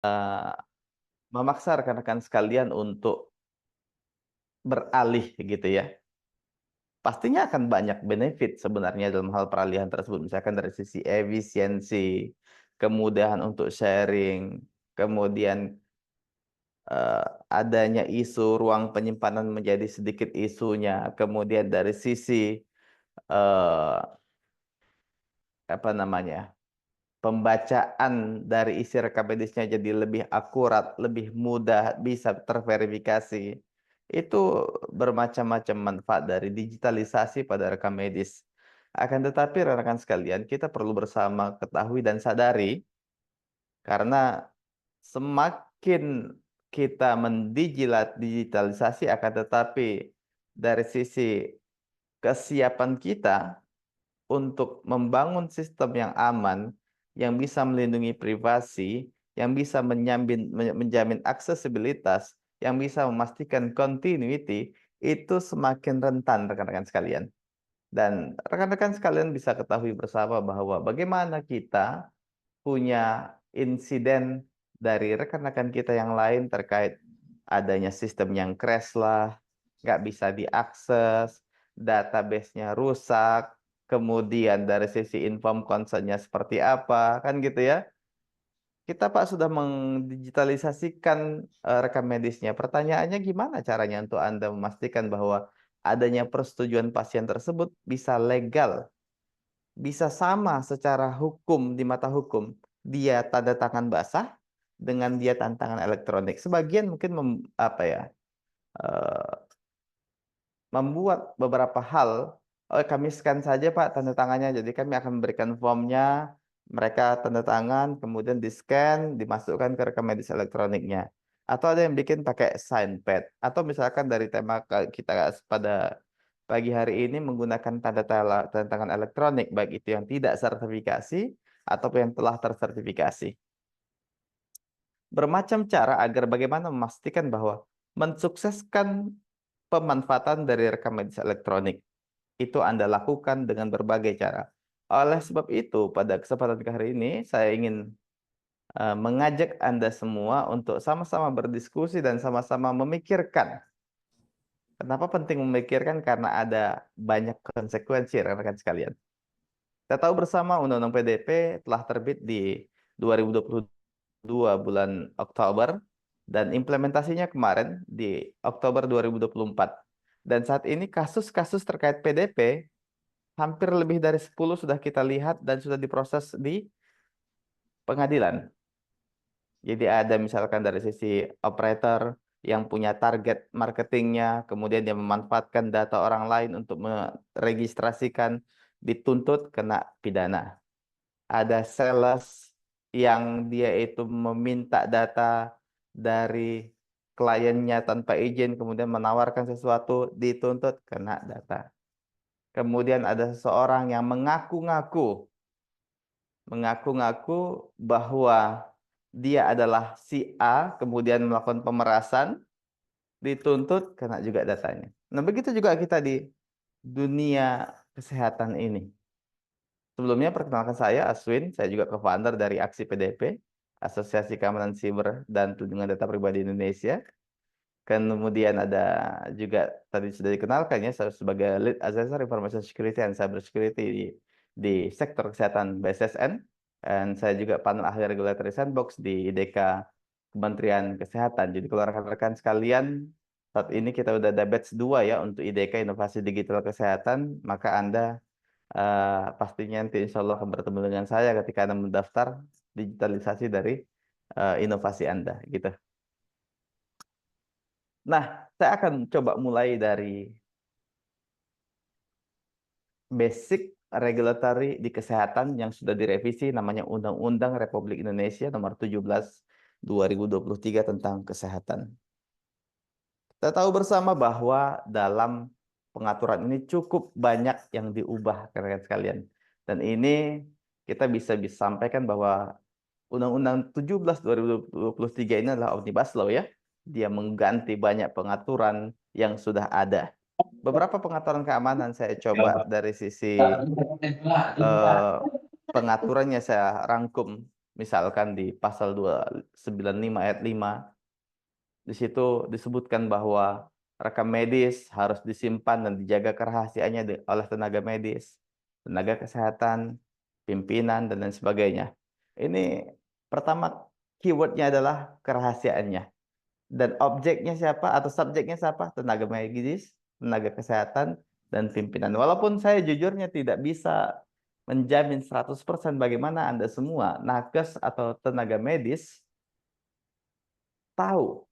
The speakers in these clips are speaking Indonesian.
eee, memaksa rekan-rekan sekalian untuk beralih gitu ya. Pastinya akan banyak benefit sebenarnya dalam hal peralihan tersebut, misalkan dari sisi efisiensi, kemudahan untuk sharing, kemudian, adanya isu ruang penyimpanan menjadi sedikit isunya, kemudian dari sisi, eee, apa namanya, pembacaan dari isi rekam medisnya jadi lebih akurat, lebih mudah, bisa terverifikasi. Itu bermacam-macam manfaat dari digitalisasi pada rekam medis. Akan tetapi rekan-rekan sekalian, kita perlu bersama ketahui dan sadari, karena semakin kita digitalisasi, akan tetapi dari sisi kesiapan kita untuk membangun sistem yang aman, yang bisa melindungi privasi, yang bisa menjamin aksesibilitas, yang bisa memastikan continuity, itu semakin rentan rekan-rekan sekalian. Dan rekan-rekan sekalian bisa ketahui bersama bahwa bagaimana kita punya insiden dari rekan-rekan kita yang lain terkait adanya sistem yang crash lah, nggak bisa diakses, database-nya rusak, kemudian dari sisi inform consent-nya seperti apa, kan gitu ya. Kita Pak sudah mendigitalisasikan rekam medisnya. Pertanyaannya gimana caranya untuk Anda memastikan bahwa adanya persetujuan pasien tersebut bisa legal, bisa sama secara hukum di mata hukum. Dia tanda tangan basah dengan dia tanda tangan elektronik. Sebagian mungkin apa ya, eee, membuat beberapa hal, "Oh, kami scan saja Pak tanda tangannya." Jadi kami akan memberikan formnya, mereka tanda tangan, kemudian di-scan, dimasukkan ke rekam medis elektroniknya. Atau ada yang bikin pakai sign pad, atau misalkan dari tema kita pada pagi hari ini menggunakan tanda tangan elektronik, baik itu yang tidak sertifikasi ataupun yang telah tersertifikasi. Bermacam cara agar bagaimana memastikan bahwa mensukseskan pemanfaatan dari rekam medis elektronik. Itu Anda lakukan dengan berbagai cara. Oleh sebab itu, pada kesempatan hari ini saya ingin mengajak Anda semua untuk sama-sama berdiskusi dan sama-sama memikirkan. Kenapa penting memikirkan? Karena ada banyak konsekuensi rekan-rekan sekalian. Kita tahu bersama Undang-Undang PDP telah terbit di 2022 bulan Oktober dan implementasinya kemarin di Oktober 2024. Dan saat ini kasus-kasus terkait PDP hampir lebih dari 10 sudah kita lihat dan sudah diproses di pengadilan. Jadi ada misalkan dari sisi operator yang punya target marketingnya, kemudian dia memanfaatkan data orang lain untuk meregistrasikan, dituntut kena pidana. Ada sales yang dia itu meminta data dari kliennya tanpa izin, kemudian menawarkan sesuatu, dituntut kena data. Kemudian ada seseorang yang mengaku-ngaku bahwa dia adalah si A, kemudian melakukan pemerasan, dituntut, kena juga datanya. Nah, begitu juga kita di dunia kesehatan ini. Sebelumnya perkenalkan saya Aswin, saya juga co-founder dari Aksi PDP, Asosiasi Keamanan Siber dan Perlindungan Data Pribadi Indonesia. Kemudian ada juga tadi sudah dikenalkan ya, saya sebagai Lead Assessor Information Security and Cyber Security di sektor kesehatan BSSN. Dan saya juga panel ahli regulatory sandbox di IDK Kementerian Kesehatan. Jadi kalau rekan-rekan sekalian, saat ini kita udah ada batch 2 ya untuk IDK Inovasi Digital Kesehatan, maka Anda pastinya nanti insya Allah akan bertemu dengan saya ketika Anda mendaftar digitalisasi dari inovasi Anda gitu. Nah, saya akan coba mulai dari basic regulatory di kesehatan yang sudah direvisi, namanya Undang-Undang Republik Indonesia Nomor 17 2023 tentang kesehatan. Kita tahu bersama bahwa dalam pengaturan ini cukup banyak yang diubah rekan-rekan sekalian. Dan ini kita bisa sampaikan bahwa Undang-Undang 17 2023 ini adalah omnibus law ya. Dia mengganti banyak pengaturan yang sudah ada. Beberapa pengaturan keamanan saya coba dari sisi eh, pengaturannya saya rangkum. Misalkan di pasal 295 ayat 5, di situ disebutkan bahwa rekam medis harus disimpan dan dijaga kerahasiaannya oleh tenaga medis, tenaga kesehatan, pimpinan, dan lain sebagainya. Ini pertama keywordnya adalah kerahasiaannya. Dan objeknya siapa atau subjeknya siapa? Tenaga medis, tenaga kesehatan, dan pimpinan. Walaupun saya jujurnya tidak bisa menjamin 100% bagaimana Anda semua, nakes atau tenaga medis, tahu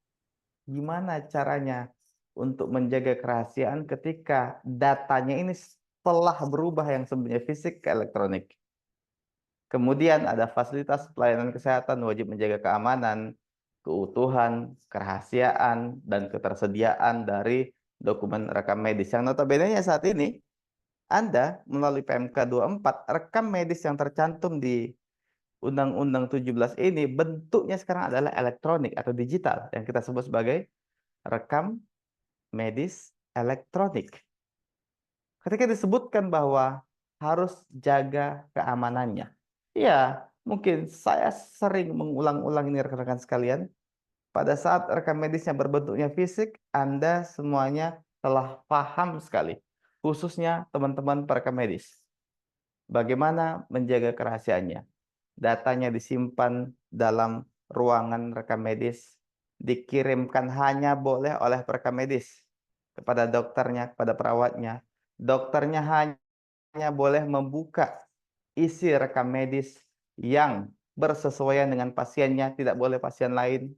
gimana caranya untuk menjaga kerahasiaan ketika datanya ini telah berubah yang sebenarnya fisik ke elektronik. Kemudian ada fasilitas pelayanan kesehatan wajib menjaga keamanan, keutuhan, kerahasiaan, dan ketersediaan dari dokumen rekam medis. Yang notabene saat ini, Anda melalui PMK 24, rekam medis yang tercantum di Undang-Undang 17 ini bentuknya sekarang adalah elektronik atau digital, yang kita sebut sebagai rekam medis elektronik. Ketika disebutkan bahwa harus jaga keamanannya. Ya, mungkin saya sering mengulang-ulang ini rekan-rekan sekalian. Pada saat rekam medisnya berbentuknya fisik, Anda semuanya telah paham sekali. Khususnya teman-teman perekam medis. Bagaimana menjaga kerahasiaannya. Datanya disimpan dalam ruangan rekam medis. Dikirimkan hanya boleh oleh perekam medis kepada dokternya, kepada perawatnya. Dokternya hanya boleh membuka isi rekam medis yang bersesuaian dengan pasiennya, tidak boleh pasien lain.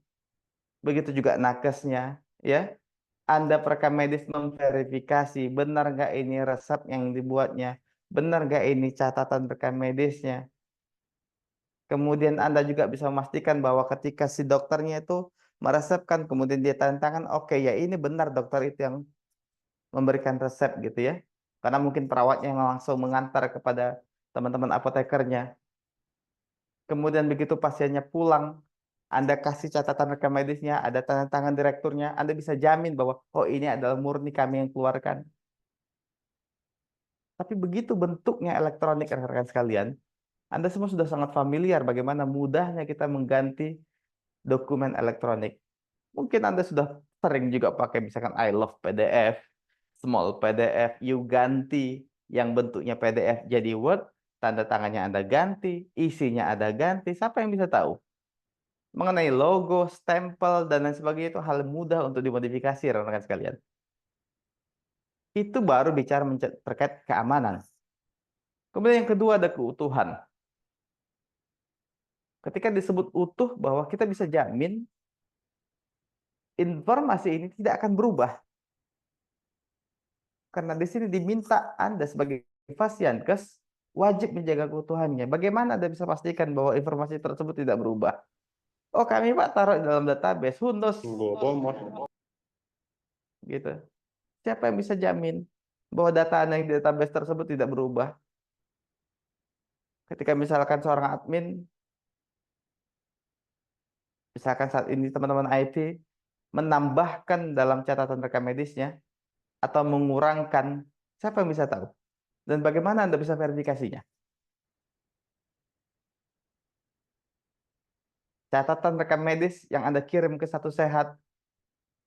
Begitu juga nakesnya, ya. Anda perekam medis memverifikasi benar nggak ini resep yang dibuatnya, benar nggak ini catatan rekam medisnya. Kemudian Anda juga bisa memastikan bahwa ketika si dokternya itu meresepkan, kemudian dia tanda tangan, oke ya ini benar dokter itu yang memberikan resep gitu ya. Karena mungkin perawatnya yang langsung mengantar kepada teman-teman apotekernya. Kemudian begitu pasiennya pulang, Anda kasih catatan rekam medisnya, ada tanda tangan direkturnya, Anda bisa jamin bahwa, oh ini adalah murni kami yang keluarkan. Tapi begitu bentuknya elektronik rekan-rekan sekalian, Anda semua sudah sangat familiar bagaimana mudahnya kita mengganti dokumen elektronik. Mungkin Anda sudah sering juga pakai misalkan I love PDF, small PDF, you ganti yang bentuknya PDF jadi Word, tanda tangannya Anda ganti, isinya Anda ganti, siapa yang bisa tahu? Mengenai logo, stempel, dan lain sebagainya itu hal mudah untuk dimodifikasi rekan-rekan sekalian. Itu baru bicara terkait keamanan. Kemudian yang kedua ada keutuhan. Ketika disebut utuh bahwa kita bisa jamin informasi ini tidak akan berubah. Karena di sini diminta Anda sebagai Fasiankes wajib menjaga keutuhannya. Bagaimana Anda bisa pastikan bahwa informasi tersebut tidak berubah? Oh kami Pak taruh di dalam database, who knows? Gitu. Siapa yang bisa jamin bahwa data Anda yang di database tersebut tidak berubah? Ketika misalkan seorang admin, misalkan saat ini teman-teman IT, menambahkan dalam catatan rekam medisnya, atau mengurangkan, siapa yang bisa tahu? Dan bagaimana Anda bisa verifikasinya? Catatan rekam medis yang Anda kirim ke Satu Sehat,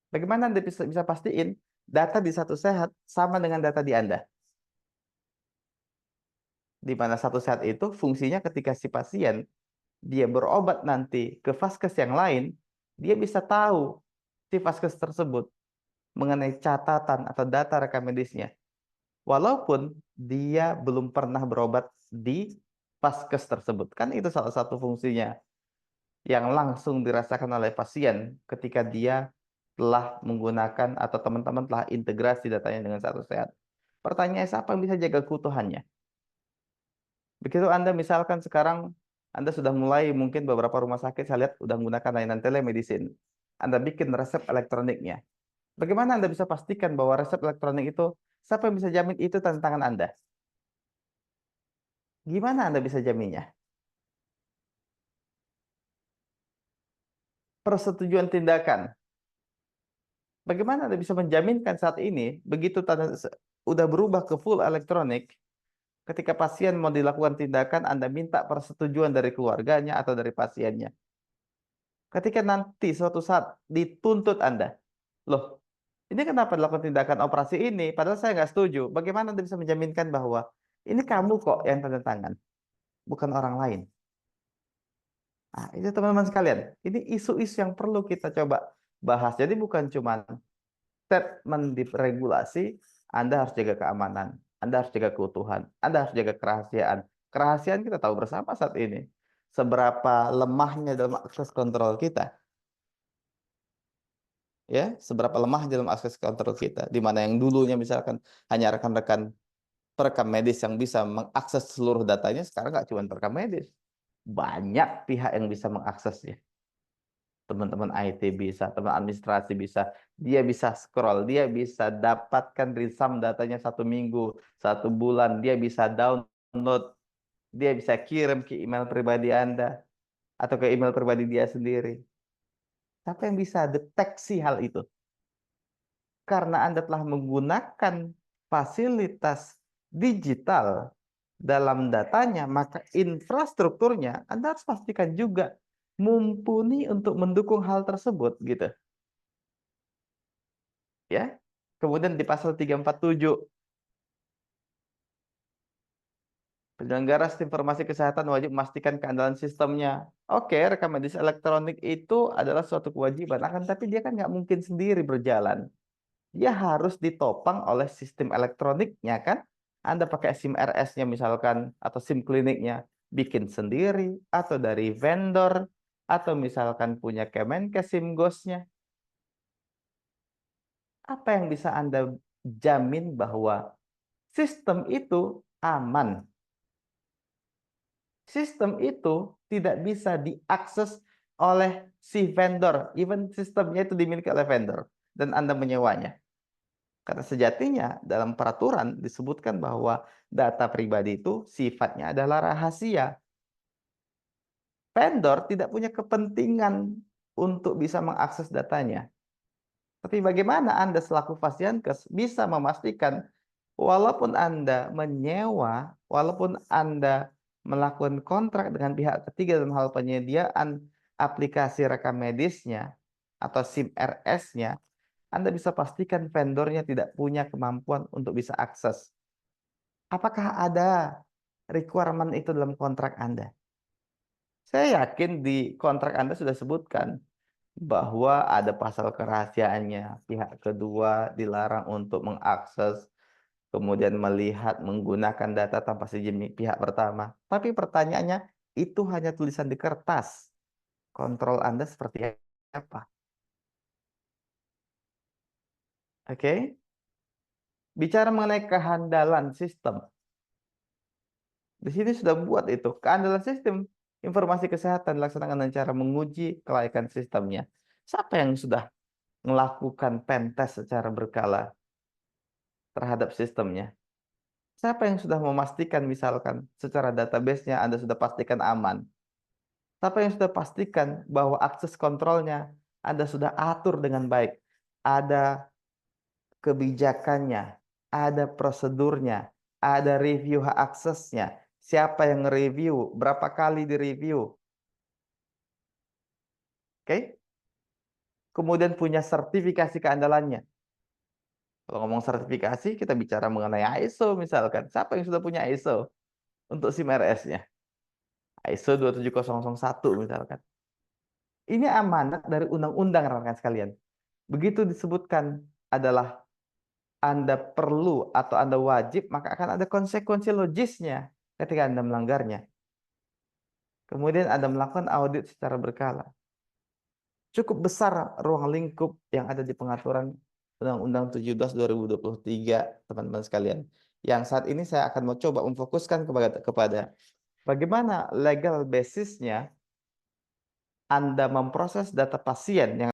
bagaimana Anda bisa pastiin data di Satu Sehat sama dengan data di Anda? Di mana Satu Sehat itu fungsinya ketika si pasien dia berobat nanti ke vaskes yang lain, dia bisa tahu si vaskes tersebut mengenai catatan atau data rekam medisnya. Walaupun dia belum pernah berobat di vaskes tersebut. Kan itu salah satu fungsinya yang langsung dirasakan oleh pasien ketika dia telah menggunakan atau teman-teman telah integrasi datanya dengan Satu Sehat. Pertanyaannya, siapa yang bisa jaga keutuhannya? Begitu Anda misalkan sekarang Anda sudah mulai, mungkin beberapa rumah sakit saya lihat sudah menggunakan layanan telemedicine. Anda bikin resep elektroniknya. Bagaimana Anda bisa pastikan bahwa resep elektronik itu, siapa yang bisa jamin itu tanda tangan Anda? Gimana Anda bisa jaminnya? Persetujuan tindakan. Bagaimana Anda bisa menjaminkan saat ini, begitu udah berubah ke full elektronik, ketika pasien mau dilakukan tindakan, Anda minta persetujuan dari keluarganya atau dari pasiennya. Ketika nanti suatu saat dituntut Anda, loh, ini kenapa dilakukan tindakan operasi ini, padahal saya nggak setuju. Bagaimana Anda bisa menjaminkan bahwa ini kamu kok yang tanda tangan, bukan orang lain? Nah, itu teman-teman sekalian, ini isu-isu yang perlu kita coba bahas. Jadi bukan cuma statement di regulasi, Anda harus jaga keamanan, Anda harus jaga keutuhan, Anda harus jaga kerahasiaan. Kerahasiaan kita tahu bersama saat ini. Seberapa lemahnya dalam akses kontrol kita. Ya, seberapa lemah dalam akses kontrol kita. Di mana yang dulunya misalkan hanya rekan-rekan perekam medis yang bisa mengakses seluruh datanya, sekarang nggak cuma perekam medis. Banyak pihak yang bisa mengaksesnya. Teman-teman IT bisa, teman administrasi bisa, dia bisa scroll, dia bisa dapatkan resum datanya 1 minggu, 1 bulan, dia bisa download, dia bisa kirim ke email pribadi Anda atau ke email pribadi dia sendiri. Siapa yang bisa deteksi hal itu? Karena Anda telah menggunakan fasilitas digital dalam datanya, maka infrastrukturnya Anda harus pastikan juga mumpuni untuk mendukung hal tersebut, gitu. Ya. Kemudian di pasal 347, penyelenggara sistem informasi kesehatan wajib memastikan keandalan sistemnya. Oke, rekam medis elektronik itu adalah suatu kewajiban, akan tapi dia kan nggak mungkin sendiri berjalan. Dia harus ditopang oleh sistem elektroniknya kan. Anda pakai SIM RS-nya misalkan, atau SIM kliniknya, bikin sendiri, atau dari vendor, atau misalkan punya Kemenkes SIM GOS-nya. Apa yang bisa Anda jamin bahwa sistem itu aman? Sistem itu tidak bisa diakses oleh si vendor, even sistemnya itu dimiliki oleh vendor, dan Anda menyewanya. Karena sejatinya dalam peraturan disebutkan bahwa data pribadi itu sifatnya adalah rahasia. Vendor tidak punya kepentingan untuk bisa mengakses datanya. Tapi bagaimana Anda selaku Fasiankes bisa memastikan walaupun Anda menyewa, walaupun Anda melakukan kontrak dengan pihak ketiga dalam hal penyediaan aplikasi rekam medisnya atau SIM RS-nya, Anda bisa pastikan vendornya tidak punya kemampuan untuk bisa akses. Apakah ada requirement itu dalam kontrak Anda? Saya yakin di kontrak Anda sudah sebutkan bahwa ada pasal kerahasiaannya. Pihak kedua dilarang untuk mengakses, kemudian melihat, menggunakan data tanpa seizin pihak pertama. Tapi pertanyaannya, itu hanya tulisan di kertas. Kontrol Anda seperti apa? Oke? Bicara mengenai kehandalan sistem. Di sini sudah buat itu. Keandalan sistem informasi kesehatan dilaksanakan dengan cara menguji kelayakan sistemnya. Siapa yang sudah melakukan pen test secara berkala terhadap sistemnya? Siapa yang sudah memastikan misalkan secara database-nya Anda sudah pastikan aman? Siapa yang sudah pastikan bahwa akses kontrolnya Anda sudah atur dengan baik? Ada kebijakannya, ada prosedurnya, ada review hak aksesnya. Siapa yang nge-review? Berapa kali di-review? Oke? Kemudian punya sertifikasi keandalannya. Kalau ngomong sertifikasi, kita bicara mengenai ISO misalkan. Siapa yang sudah punya ISO untuk SIM RS-nya? ISO 27001 misalkan. Ini amanat dari undang-undang rekan sekalian. Begitu disebutkan adalah Anda perlu atau Anda wajib, maka akan ada konsekuensi logisnya ketika Anda melanggarnya. Kemudian Anda melakukan audit secara berkala. Cukup besar ruang lingkup yang ada di pengaturan Undang-Undang 17 2023, teman-teman sekalian. Yang saat ini saya akan mau coba memfokuskan kepada bagaimana legal basisnya Anda memproses data pasien yang